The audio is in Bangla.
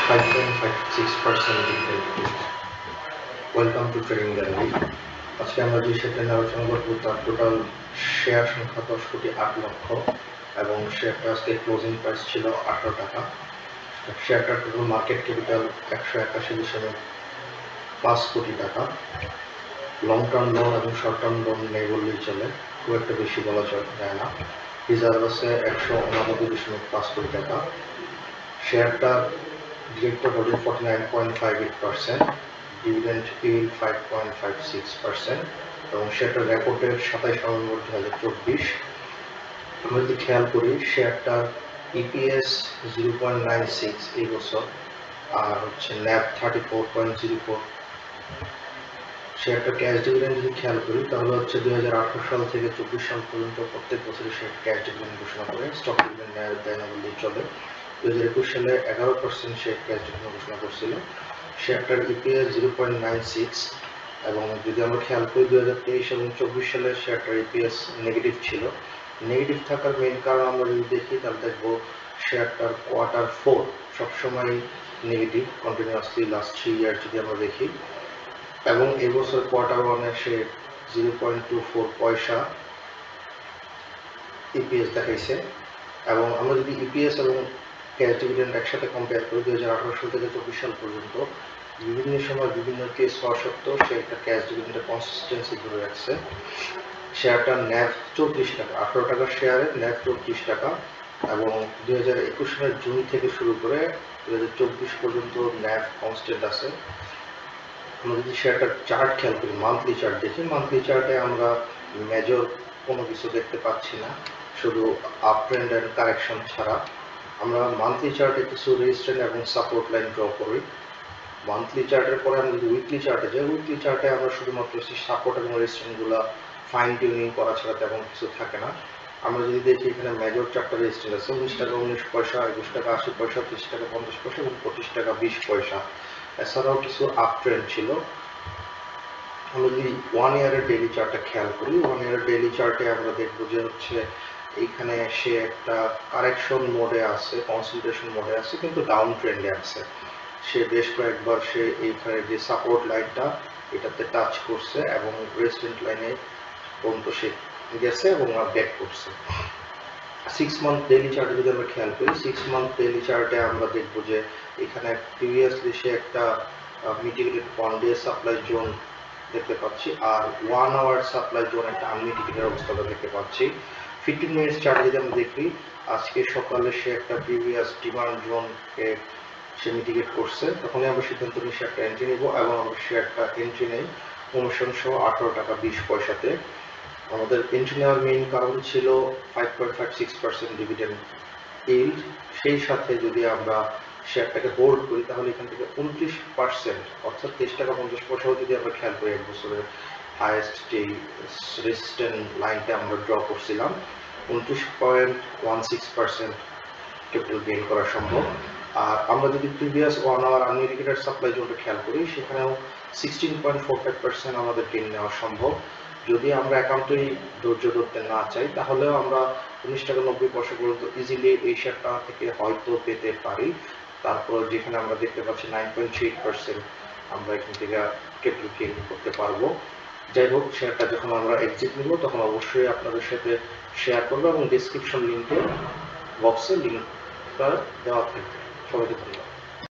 5.56% dividend. Welcome to Trading Gallery. আজকে আমরা যে শেয়ারটা নিয়ে আলোচনা করবো তার টোটাল শেয়ার সংখ্যা 10,08,00,000 এবং শেয়ারটা আজকে ক্লোজিং প্রাইস ছিল 18 টাকা। শেয়ারটার টোটাল মার্কেট ক্যাপিটাল 181.5 কোটি টাকা। লং টার্ম লোন এবং শর্ট টার্ম লোন নেই বললেই চলে, খুব একটা বেশি বলা যায় না। রিজার্ভ আছে 189.5 কোটি টাকা। শেয়ারটা ডিরেক্টর হোল্ডিং 49.58%, ডিভিডেন্ড yield 5.56% এবং শেয়ারটার রেকর্ডের 27 নভেম্বর 2024। আমরা যদি খেয়াল করি শেয়ারটার ইপিএস 0.96 এই বছর আর হচ্ছে ন্যাব 34.04। শেয়ারটার ক্যাশ ডিভিডেন্ড যদি খেয়াল করি তাহলে হচ্ছে 2018 সাল থেকে 24 সাল পর্যন্ত প্রত্যেক বছরই শেয়ার ক্যাশ ডিভিডেন্ড ঘোষণা করে, স্টক ডিভিডেন্ড দেয় না বললেই চলে। 2021 সালে 11% শেয়ার ক্যাশ ডিভিডেন্ড ঘোষণা করছিল। শেয়ারটার ইপিএস 0.96 এবং যদি আমরা খেয়াল করি 2023 এবং 24 সালে শেয়ারটার ইপিএস নেগেটিভ ছিল। নেগেটিভ থাকার মেইন কারণ আমরা যদি দেখি তাহলে দেখবো শেয়ারটার Q4 সবসময় নেগেটিভ কন্টিনিউয়াসলি লাস্ট 3 ইয়ার যদি আমরা দেখি, এবং এই বছর Q1 সে 0.24 পয়সা ইপিএস দেখাইছে। এবং আমরা যদি ইপিএস এবং ক্যাশ ডিভিডেন্ড একসাথে কম্পেয়ার করি 2018 সাল থেকে 24 সাল পর্যন্ত বিভিন্ন সময় বিভিন্ন কেস হওয়া সত্ত্বেও সে একটা ক্যাশ ডিভিডেন্ডের কনসিস্টেন্সি ধরে রাখছে। শেয়ারটার ন্যাভ 34 টাকা, 18 টাকার শেয়ারে ন্যাভ 34 টাকা এবং 2021 সালের জুন থেকে শুরু করে 2024 পর্যন্ত ন্যাভ কনস্ট্যান্ট আছে। আমরা যদি শেয়ারটার চার্ট খেয়াল করি, মান্থলি চার্ট দেখি, মান্থলি চার্টে আমরা মেজর কোনো কিছু দেখতে পাচ্ছি না, শুধু আপ ট্রেন্ড এন্ড কারেকশন ছাড়া। আমরা মান্থলি চার্টে কিছু রেজিস্ট্যান্ট এবং সাপোর্ট লাইন ড্র করি। মান্থলি চার্টের পরে আমরা যদি উইকলি চার্টে যাই, উইকলি চার্টে আমরা শুধুমাত্র সাপোর্ট এবং রেজিস্ট্যান্টগুলো ফাইন টিউনিং করা ছাড়া তেমন কিছু থাকে না। আমরা যদি দেখি এখানে মেজর চারটা রেজিস্ট্যান্ট আছে, 19 টাকা 19 পয়সা, 21 টাকা 80 পয়সা, 30 টাকা 50 পয়সা এবং 25 টাকা 20 পয়সা। এছাড়াও কিছু আপ ট্রেন্ড ছিল। আমরা যদি 1 ইয়ারের ডেইলি চার্টটা খেয়াল করি, 1 ইয়ারের ডেইলি চার্টে আমরা দেখবো যে হচ্ছে এইখানে সে একটা কারেকশন মোডে আছে, কনসলিডেশন মোডে আছে, কিন্তু ডাউন ট্রেন্ডে আছে। সে বেশ কয়েকবার সে এইখানে যে সাপোর্ট লাইনটা এটাতে টাচ করছে এবং রেজিস্ট্যান্ট লাইনে পর্যন্ত সে গেছে এবং ব্যাক করছে। 6 মান্থ ডেইলি চার্টে যদি আমরা খেয়াল করি, 6 মান্থ ডেইলি চার্টে আমরা দেখবো যে এখানে প্রিভিয়াসলি সে একটা মিটিগেটেড বন্ডে সাপ্লাই জোন দেখতে পাচ্ছি আর 1 আওয়ার সাপ্লাই জোন একটা আনমিটিগেটেড অবস্থাটা দেখতে পাচ্ছি। 15 মিনিটস চার্টে যদি আমরা দেখি আজকে সকালে সে একটা প্রিভিয়াস ডিমান্ড জোনকে সে মিটিগেট করছে, তখনই আমরা সিদ্ধান্ত নিই শেয়ারটা এন্ট্রি নিব এবং আমরা শেয়ারটা এন্ট্রি নেই কমিশন সহ 18 টাকা 20 পয়সাতে। আমাদের এন্ট্রি নেওয়ার মেইন কারণ ছিল 5.56% ডিভিডেন্ড yield। সেই সাথে যদি আমরা শেয়ারটাকে হোল্ড করি তাহলে এখান থেকে 29% অর্থাৎ 23 টাকা 50 পয়সাও যদি আমরা খেয়াল করি এক বছরের হাইয়েস্ট যে রেজিস্ট্যান্ট লাইনটা আমরা ড্র করছিলাম 29.16% ক্যাপিটাল গেইন করা সম্ভব। আর আমরা যদি প্রিভিয়াস 1 আওয়ার আনমিটিগেটেড সাপ্লাই জোনটা খেয়াল করি সেখানেও 16.45% আমাদের গেইন নেওয়া সম্ভব। যদি আমরা একান্তই ধৈর্য ধরতে না চাই তাহলেও আমরা 19 টাকা 90 পয়সা পর্যন্ত ইজিলি এই শেয়ারটা থেকে হয়তো পেতে পারি। তারপর যেখানে আমরা দেখতে পাচ্ছি 9.3% আমরা এখান থেকে ক্যাপিটাল গেইন করতে পারবো। যাই হোক, শেয়ারটা যখন আমরা এক্সিট নিব তখন অবশ্যই আপনাদের সাথে শেয়ার করবো এবং ডেসক্রিপশন লিঙ্কে বক্সে লিঙ্কটা দেওয়া থাকবে। সবাইকে ধন্যবাদ।